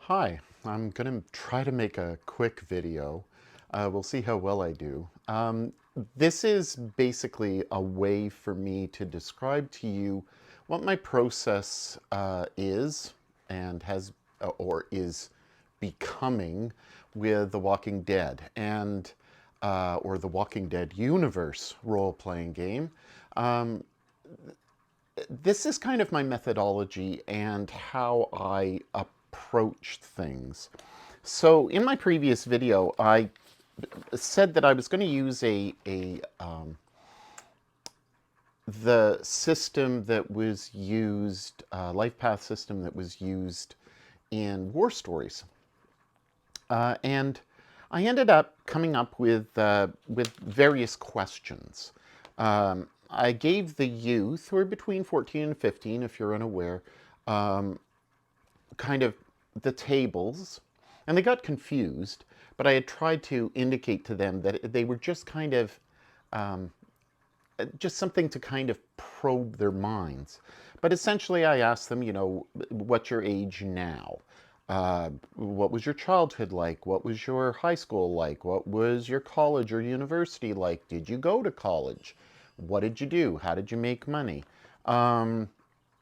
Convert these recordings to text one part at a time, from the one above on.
Hi, I'm going to try to make a quick video. We'll see how well I do. This is basically a way for me to describe to you what my process is and has or is becoming with The Walking Dead and or the Walking Dead universe role-playing game. Um, this is kind of my methodology and how I approach things. So in my previous video, I said that I was going to use the system that was used, life path system that was used in war stories, and I ended up coming up with various questions. I gave the youth, who are between 14 and 15, if you're unaware, kind of the tables, and they got confused, but I had tried to indicate to them that they were just kind of just something to kind of probe their minds. But essentially, I asked them, what's your age now? What was your childhood like? What was your high school like? What was your college or university like? Did you go to college? What did you do? How did you make money? Um,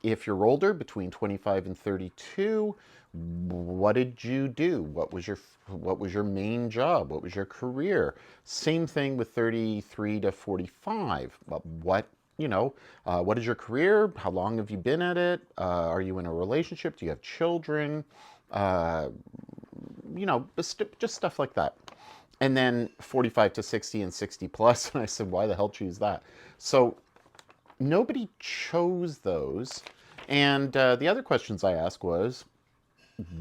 if you're older, between 25 and 32, what did you do? What was your main job? What was your career? Same thing with 33 to 45. What is your career? How long have you been at it? Are you in a relationship? Do you have children? Uh, just stuff like that. And then 45 to 60 and 60 plus. And I said, why the hell choose that? So nobody chose those. And the other questions I asked was,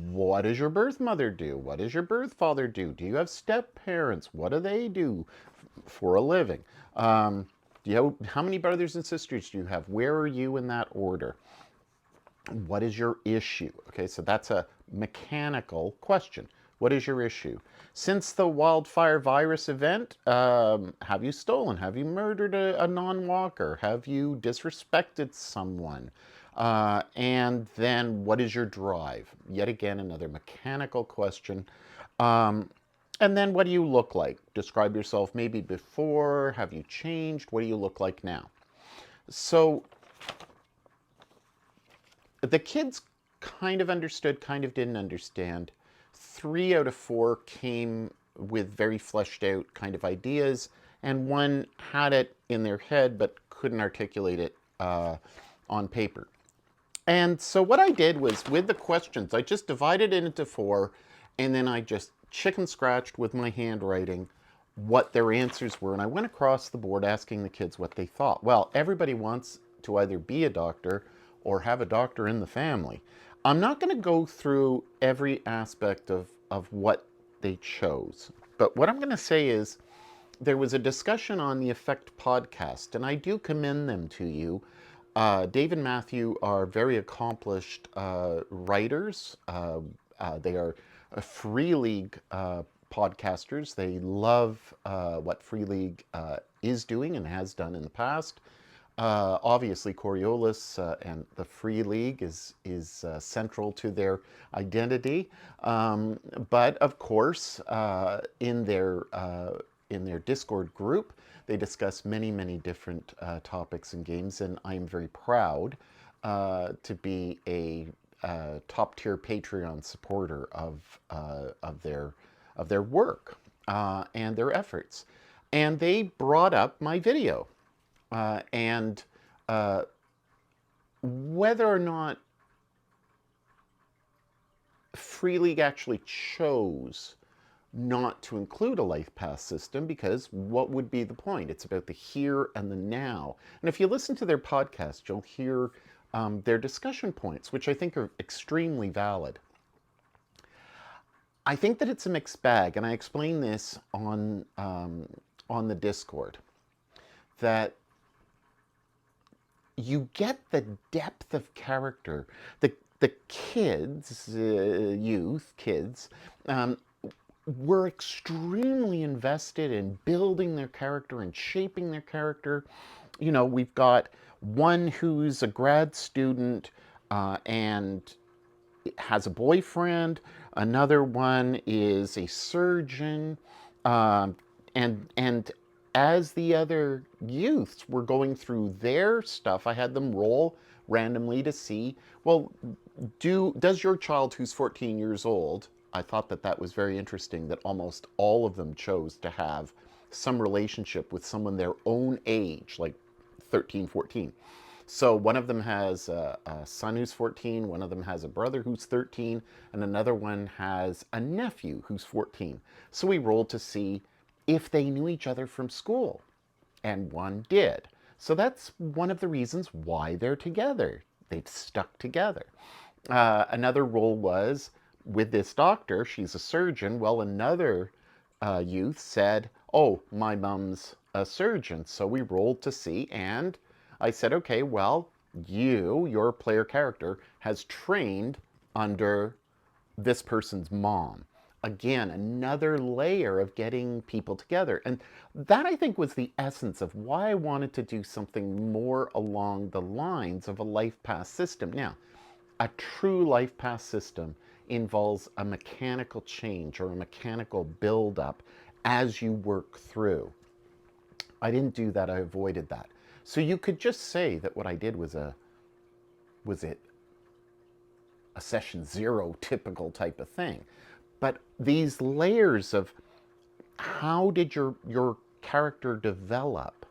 what does your birth mother do? What does your birth father do? Do you have step parents? What do they do for a living? How many brothers and sisters do you have? Where are you in that order? What is your issue? Okay, so that's a mechanical question. What is your issue? Since the wildfire virus event, have you stolen? Have you murdered a non walker? Have you disrespected someone? And then what is your drive? Yet again, another mechanical question. Um, and then what do you look like? Describe yourself maybe before. Have you changed? What do you look like now? So the kids kind of understood, kind of didn't understand. 3 out of 4 came with very fleshed out kind of ideas, and one had it in their head but couldn't articulate it on paper. And so what I did was, with the questions, I just divided it into 4, and then I just chicken scratched with my handwriting what their answers were. And I went across the board asking the kids what they thought. Well, everybody wants to either be a doctor or have a doctor in the family. I'm not going to go through every aspect of what they chose. But what I'm going to say is, there was a discussion on the Effect podcast, and I do commend them to you. Dave and Matthew are very accomplished writers. They are Free League podcasters. They love what Free League is doing and has done in the past. Obviously, Coriolis and the Free League is central to their identity, but of course, in their Discord group, they discuss many, many different topics and games, and I am very proud to be a top tier Patreon supporter of their work and their efforts. And they brought up my video, and whether or not Free League actually chose not to include a life path system, because what would be the point? It's about the here and the now. And if you listen to their podcast, you'll hear their discussion points, which I think are extremely valid. I think that it's a mixed bag, and I explain this on the Discord, that you get the depth of character. The kids, youth, kids, were extremely invested in building their character and shaping their character. We've got one who's a grad student and has a boyfriend. Another one is a surgeon. Um, and as the other youths were going through their stuff, I had them roll randomly to see, well, does your child who's 14 years old, I thought that that was very interesting that almost all of them chose to have some relationship with someone their own age, like 13, 14. So one of them has a son who's 14, one of them has a brother who's 13, and another one has a nephew who's 14. So we rolled to see if they knew each other from school, and one did. So that's one of the reasons why they're together. They've stuck together. Another role was with this doctor, she's a surgeon. Well, another youth said, oh, my mom's a surgeon. So we rolled to see, and I said, okay, well, your player character, has trained under this person's mom. Again, another layer of getting people together. And that, I think, was the essence of why I wanted to do something more along the lines of a life path system. Now, a true life path system involves a mechanical change or a mechanical buildup as you work through. I didn't do that. I avoided that. So you could just say that what I did was it a session zero typical type of thing. But these layers of how did your character develop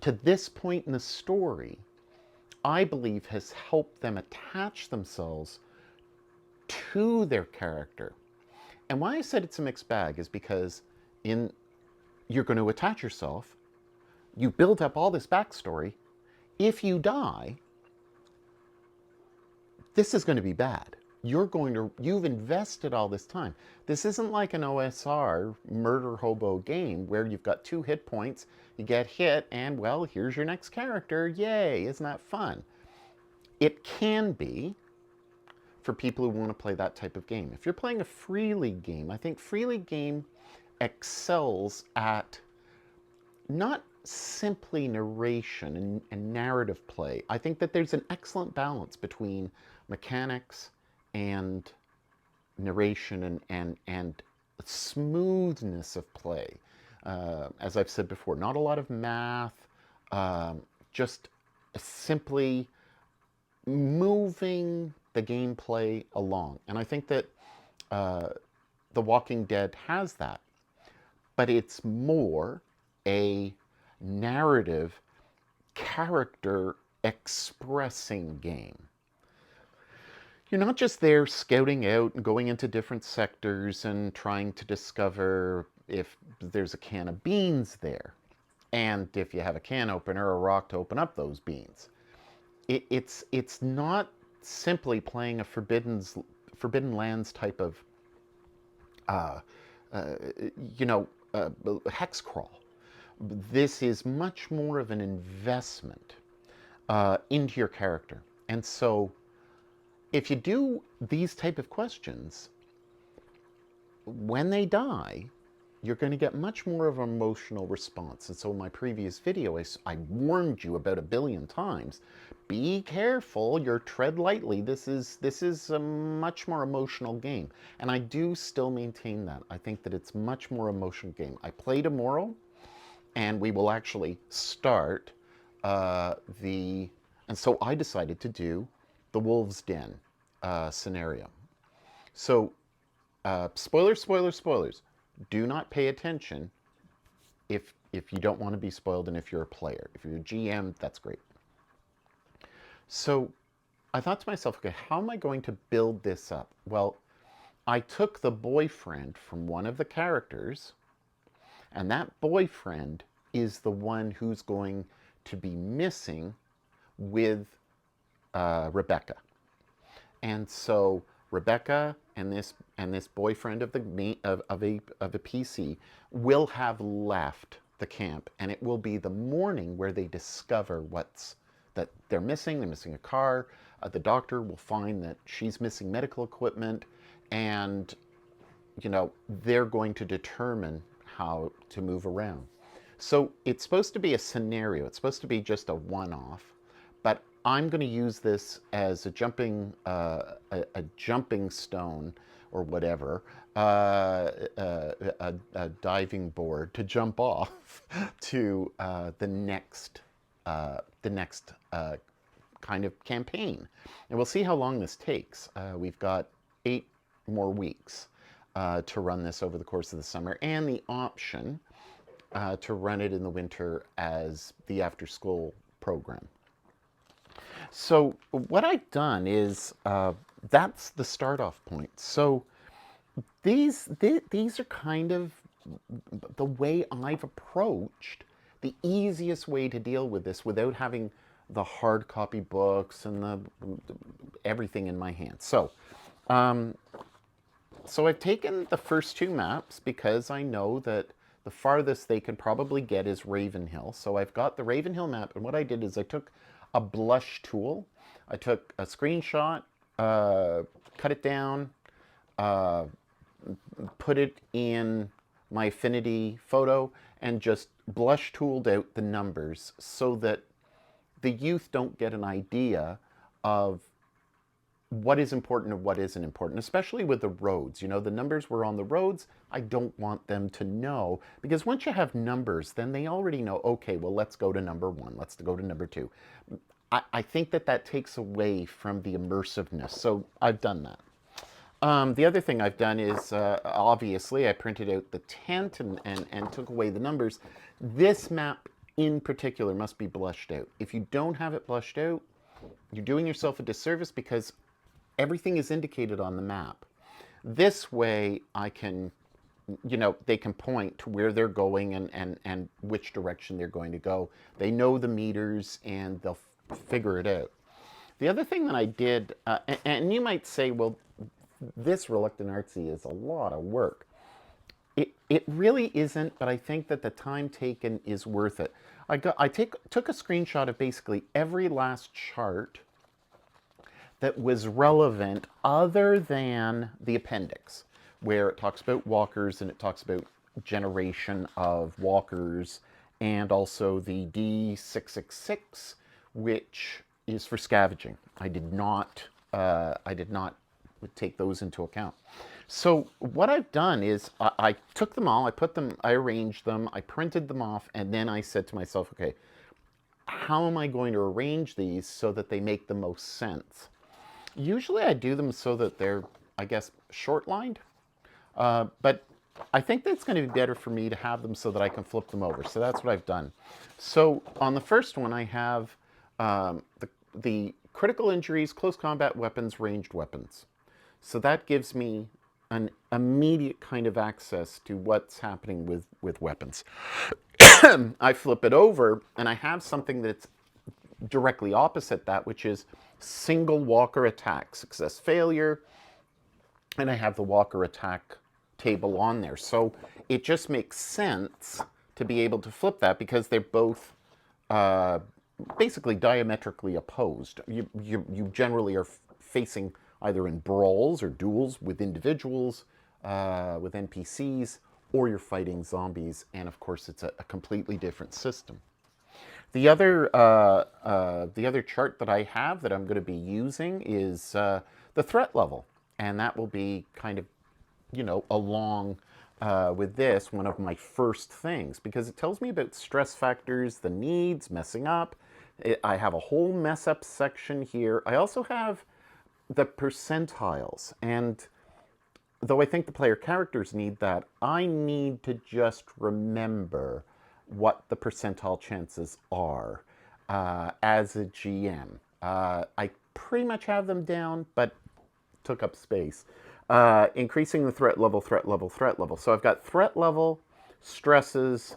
to this point in the story, I believe has helped them attach themselves to their character. And why I said it's a mixed bag is because you're going to attach yourself, you build up all this backstory. If you die, this is going to be bad. You've invested all this time. This isn't like an OSR murder hobo game where you've got 2 hit points, you get hit, and well, here's your next character. Yay, isn't that fun? It can be for people who want to play that type of game. If you're playing a free league game, I think free league game excels at not simply narration and narrative play. I think that there's an excellent balance between mechanics and narration and smoothness of play. As I've said before, not a lot of math, just simply moving the gameplay along. And I think that The Walking Dead has that. But it's more a narrative, character expressing game. You're not just there scouting out and going into different sectors and trying to discover if there's a can of beans there, and if you have a can opener or a rock to open up those beans. It's not simply playing a Forbidden Lands type of hex crawl. This is much more of an investment into your character. And so if you do these type of questions, when they die, you're going to get much more of an emotional response. And so in my previous video, I warned you about 1 billion times, be careful, tread lightly. This is a much more emotional game. And I do still maintain that. I think that it's much more emotional game. I play tomorrow, and we will actually start and so I decided to do the Wolves Den scenario. So spoilers, spoilers, spoilers. Do not pay attention if you don't want to be spoiled, and if you're a player. If you're a GM, that's great. So I thought to myself, okay, how am I going to build this up? Well, I took the boyfriend from one of the characters, and that boyfriend is the one who's going to be missing with Rebecca. And so Rebecca and this boyfriend of a PC will have left the camp, and it will be the morning where they discover that they're missing. They're missing a car. The doctor will find that she's missing medical equipment, and they're going to determine how to move around. So it's supposed to be a scenario. It's supposed to be just a one-off, but I'm going to use this as a jumping stone or whatever, a diving board to jump off to the next kind of campaign. And we'll see how long this takes. We've got 8 more weeks to run this over the course of the summer, and the option to run it in the winter as the after-school program. So what I've done is that's the start-off point. So these are kind of the way I've approached the easiest way to deal with this without having the hard copy books and the everything in my hand. So I've taken the first 2 maps because I know that the farthest they can probably get is Ravenhill. So I've got the Ravenhill map, and what I did is I took a blush tool. I took a screenshot, cut it down, put it in my Affinity photo, and just blush tooled out the numbers so that the youth don't get an idea of what is important and what isn't important, especially with the roads. You know, the numbers were on the roads. I don't want them to know, because once you have numbers, then they already know, okay, well, let's go to number 1, let's go to number 2. I think that takes away from the immersiveness, so I've done that. The other thing I've done is, obviously, I printed out the tent and took away the numbers. This map in particular must be blushed out. If you don't have it blushed out, you're doing yourself a disservice, because everything is indicated on the map. This way I can, you know, they can point to where they're going and which direction they're going to go. They know the meters and they'll figure it out. The other thing that I did, and you might say, well, this Reluctant Artsy is a lot of work. It really isn't, but I think that the time taken is worth it. I took a screenshot of basically every last chart that was relevant other than the appendix, where it talks about walkers and it talks about generation of walkers, and also the D666, which is for scavenging. I did not take those into account. So what I've done is I took them all, I arranged them, I printed them off, and then I said to myself, okay, how am I going to arrange these so that they make the most sense? Usually I do them so that they're, I guess, short-lined, but I think that's going to be better for me to have them so that I can flip them over. So that's what I've done. So on the first one, I have the critical injuries, close combat weapons, ranged weapons. So that gives me an immediate kind of access to what's happening with weapons. I flip it over, and I have something that's directly opposite that, which is single walker attack, success, failure, and I have the walker attack table on there. So it just makes sense to be able to flip that, because they're both basically diametrically opposed. You generally are facing either in brawls or duels with individuals, with NPCs, or you're fighting zombies, and of course it's a completely different system. The other chart that I have that I'm going to be using is the threat level, and that will be kind of, you know, along with this, one of my first things, because it tells me about stress factors, the needs, messing up. I have a whole mess up section here. I also have the percentiles, and though I think the player characters need that, I need to just remember what the percentile chances are as a GM. I pretty much have them down, but took up space. Increasing the threat level, threat level, threat level. So I've got threat level, stresses,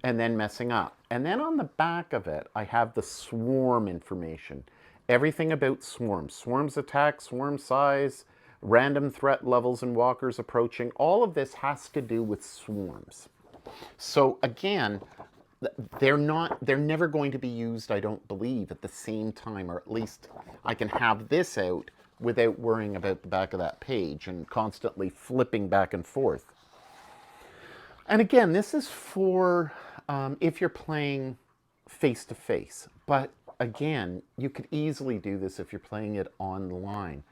and then messing up. And then on the back of it, I have the swarm information. Everything about swarms. Swarms attack, swarm size, random threat levels and walkers approaching. All of this has to do with swarms. So again, they're never going to be used, I don't believe, at the same time, or at least I can have this out without worrying about the back of that page and constantly flipping back and forth. And again, this is for if you're playing face-to-face. But again, you could easily do this if you're playing it online.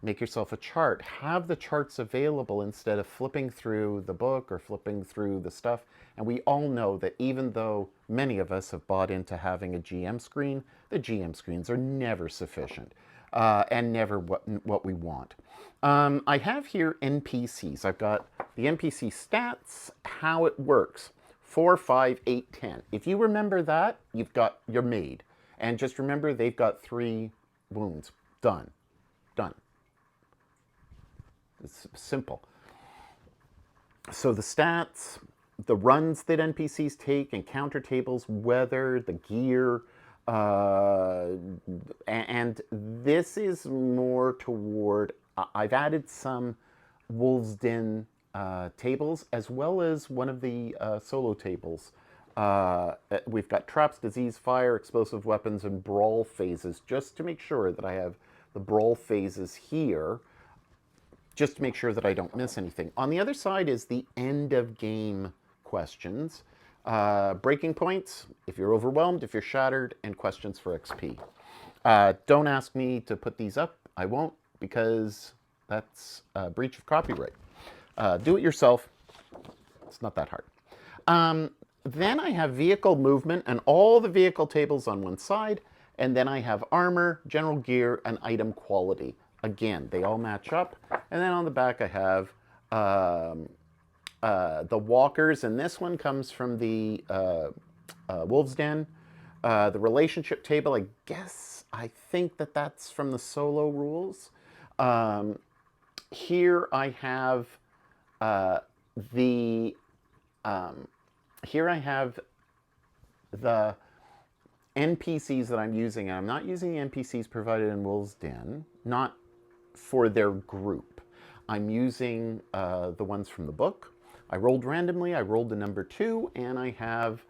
make yourself a chart. Have the charts available instead of flipping through the book or flipping through the stuff. And we all know that even though many of us have bought into having a GM screen, the GM screens are never sufficient and never what we want. I have here NPCs. I've got the NPC stats, how it works. 4, 5, 8, 10. If you remember that, you're made. And just remember, they've got 3 wounds. Done. Done. It's simple. So the stats, the runs that NPCs take, encounter tables, weather, the gear, and this is more toward, I've added some Wolves Den tables, as well as one of the solo tables. We've got traps, disease, fire, explosive weapons, and brawl phases, just to make sure that I have the brawl phases here, just to make sure that I don't miss anything. On the other side is the end of game questions, breaking points, if you're overwhelmed, if you're shattered, and questions for XP. Don't ask me to put these up. I won't, because that's a breach of copyright. Do it yourself. It's not that hard. Then I have vehicle movement and all the vehicle tables on one side. And then I have armor, general gear, and item quality. Again, they all match up. And then on the back I have the walkers. And this one comes from the Wolves Den. The relationship table, I think that's from the solo rules. Here I have the NPCs that I'm using, and I'm not using the NPCs provided in Wolves Den, not for their group. I'm using the ones from the book. I rolled randomly, I rolled a number 2, and I have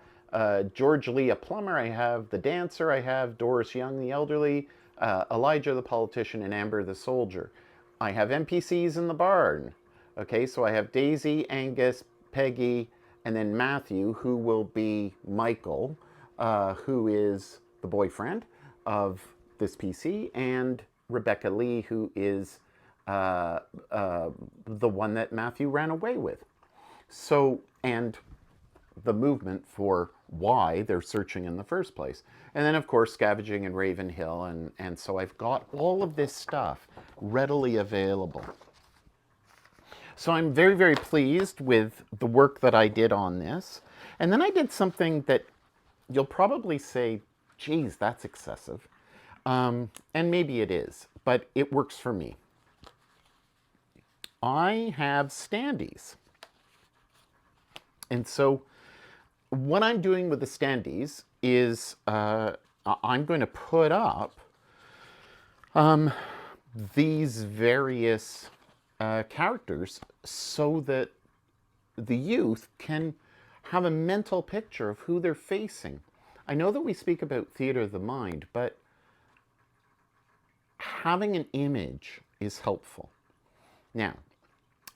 George Lee, a plumber, I have the dancer, I have Doris Young, the elderly, Elijah, the politician, and Amber, the soldier. I have NPCs in the barn. Okay, so I have Daisy, Angus, Peggy, and then Matthew, who will be Michael, who is the boyfriend of this PC, and Rebecca Lee, who is the one that Matthew ran away with. So, and the movement for why they're searching in the first place. And then, of course, scavenging in Ravenhill, and so I've got all of this stuff readily available. So I'm very, very pleased with the work that I did on this. And then I did something that you'll probably say, geez, that's excessive. And maybe it is, but it works for me. I have standees. And so what I'm doing with the standees is I'm going to put up these various characters so that the youth can have a mental picture of who they're facing. I know that we speak about theater of the mind, but having an image is helpful. Now,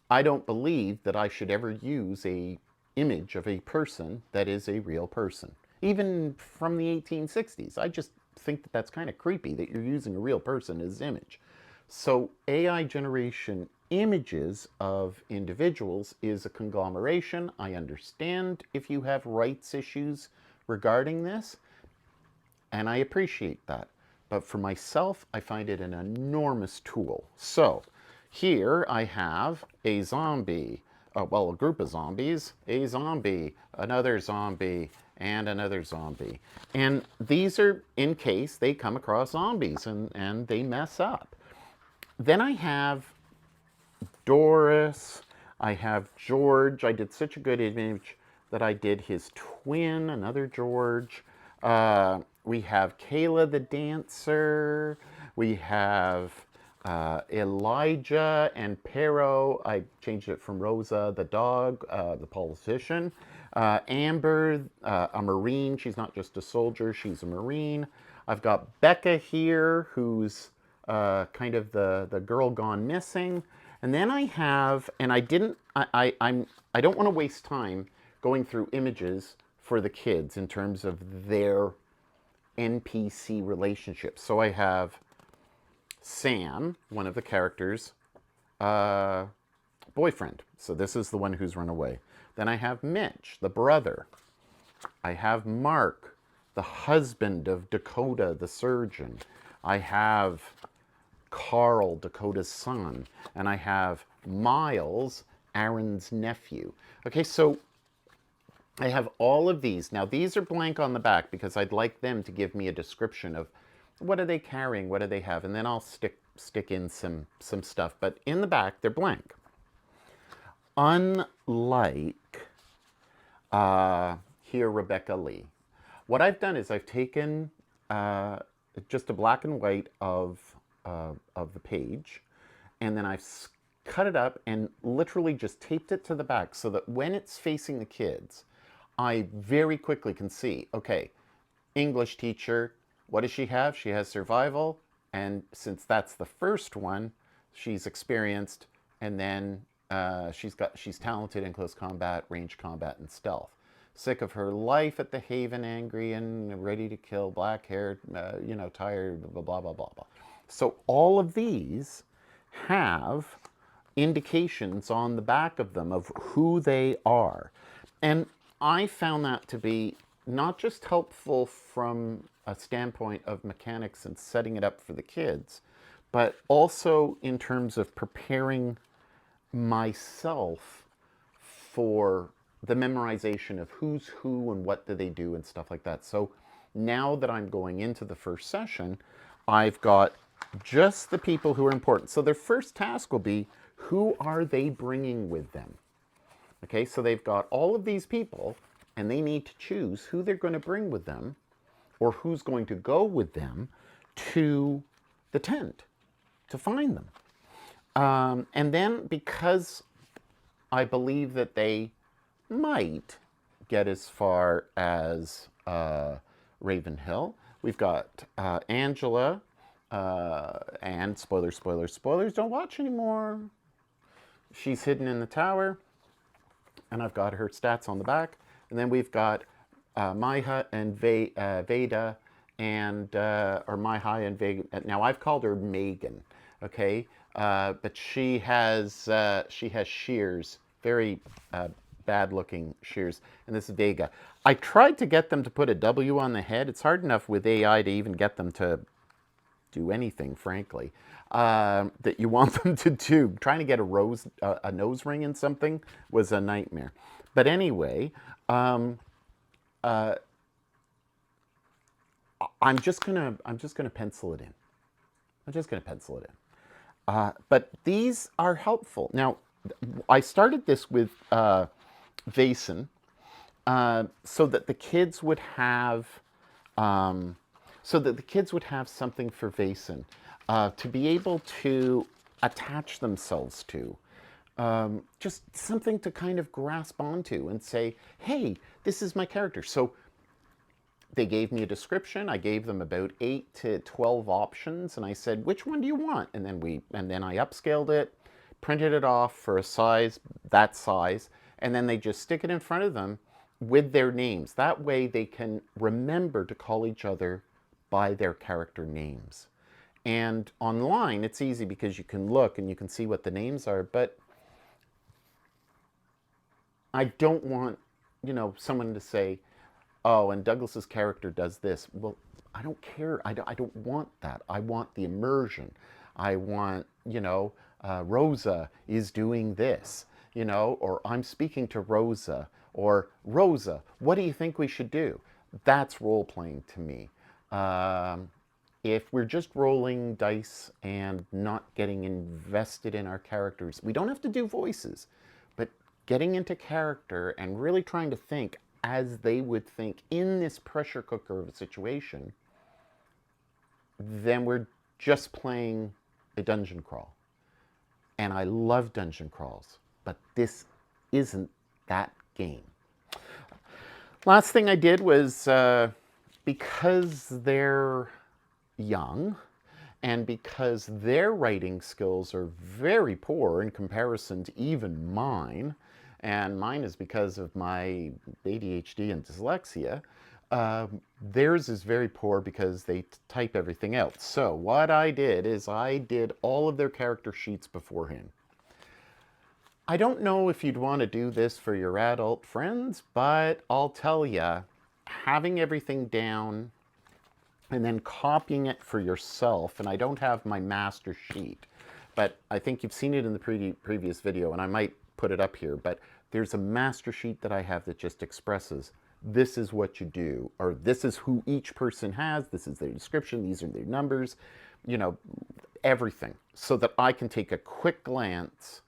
I don't believe that I should ever use an image of a person that is a real person, even from the 1860s. I just think that that's kind of creepy that you're using a real person as image. So AI generation images of individuals is a conglomeration. I understand if you have rights issues regarding this, and I appreciate that. But for myself, I find it an enormous tool. So here I have a zombie, well, a group of zombies, a zombie, another zombie, and another zombie. And these are in case they come across zombies and they mess up. Then I have Doris, I have George. I did such a good image that I did his twin, another George. We have Kayla the dancer. We have Elijah and Pero. I changed it from Rosa the dog, the politician. Amber, a Marine. She's not just a soldier, she's a Marine. I've got Becca here, who's kind of the girl gone missing. And then I have, and I don't want to waste time going through images for the kids in terms of their NPC relationships. So I have Sam, one of the characters, uh, boyfriend. So this is the one who's run away. Then I have Mitch, the brother. I have Mark, the husband of Dakota, the surgeon. I have Carl, Dakota's son. And I have Miles, Aaron's nephew. Okay, so I have all of these. Now, these are blank on the back because I'd like them to give me a description of what are they carrying, what do they have, and then I'll stick in some stuff. But in the back, they're blank. Unlike here, Rebecca Lee. What I've done is I've taken just a black and white of the page, and then I've cut it up and literally just taped it to the back so that when it's facing the kids, I very quickly can see, okay, English teacher, what does she have? She has survival, and since that's the first one, she's experienced, and then she's talented in close combat, range combat, and stealth. Sick of her life at the Haven, angry and ready to kill, black-haired, tired, blah, blah, blah, blah, blah. So all of these have indications on the back of them of who they are. And I found that to be not just helpful from a standpoint of mechanics and setting it up for the kids, but also in terms of preparing myself for the memorization of who's who and what do they do and stuff like that. So now that I'm going into the first session, I've got just the people who are important. So their first task will be, who are they bringing with them? Okay, so they've got all of these people, and they need to choose who they're going to bring with them, or who's going to go with them to the tent to find them. And then, because I believe that they might get as far as Ravenhill, we've got Angela, and spoilers, don't watch anymore. She's hidden in the tower, and I've got her stats on the back. And then we've got Maiha and Veda, and or Maiha and Veda. Now I've called her Megan, okay, but she has shears, very bad-looking shears, and this is Vega. I tried to get them to put a W on the head. It's hard enough with AI to even get them to do anything, frankly, that you want them to do. Trying to get a nose ring in something was a nightmare. But anyway, I'm just gonna pencil it in. I'm just gonna pencil it in. But these are helpful. Now, I started this with Vason, so that the kids would have. Something for Vason to be able to attach themselves to. Just something to kind of grasp onto and say, hey, this is my character. So they gave me a description. I gave them about 8 to 12 options, and I said, which one do you want? And then I upscaled it, printed it off for a size, that size, and then they just stick it in front of them with their names. That way they can remember to call each other by their character names. And online, it's easy because you can look and you can see what the names are, but I don't want, someone to say, oh, and Douglas's character does this. Well, I don't care. I don't want that. I want the immersion. I want, Rosa is doing this, or I'm speaking to Rosa, or Rosa, what do you think we should do? That's role-playing to me. If we're just rolling dice and not getting invested in our characters, we don't have to do voices, but getting into character and really trying to think as they would think in this pressure cooker of a situation, then we're just playing a dungeon crawl. And I love dungeon crawls, but this isn't that game. Last thing I did was, because they're young and because their writing skills are very poor in comparison to even mine, and mine is because of my ADHD and dyslexia, Theirs is very poor because they type everything else. So what I did is I did all of their character sheets beforehand. I don't know if you'd want to do this for your adult friends, but I'll tell you, having everything down and then copying it for yourself, and I don't have my master sheet, but I think you've seen it in the previous video, and I might put it up here, but there's a master sheet that I have that just expresses this is what you do, or this is who each person has, this is their description, these are their numbers, you know, everything, so that I can take a quick glance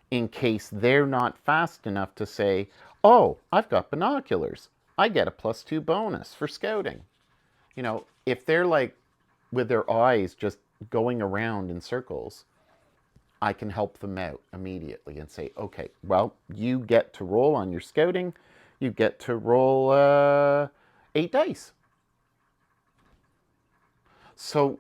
in case they're not fast enough to say, oh, I've got binoculars. I get a +2 bonus for scouting. You know, if they're like with their eyes just going around in circles, I can help them out immediately and say, okay, well, you get to roll on your scouting. You get to roll 8 dice. So,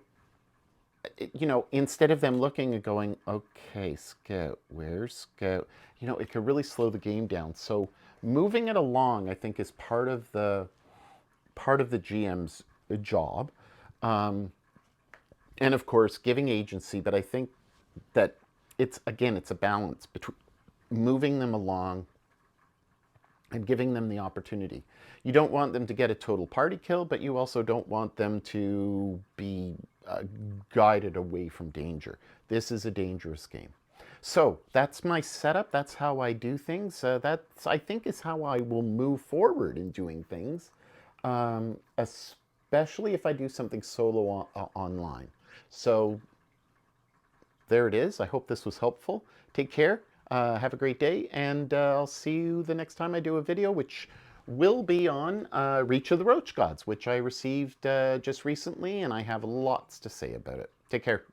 you know, instead of them looking and going, okay, scout, where's scout? You know, it could really slow the game down. So moving it along, I think, is part of the GM's job. And of course, giving agency, but I think that it's a balance between moving them along and giving them the opportunity. You don't want them to get a total party kill, but you also don't want them to be guided away from danger. This is a dangerous game. So that's my setup. That's how I do things. That's, I think, is how I will move forward in doing things, especially if I do something solo online. So there it is. I hope this was helpful. Take care. Have a great day, and I'll see you the next time I do a video, which will be on Reach of the Roach Gods, which I received just recently, and I have lots to say about it. Take care.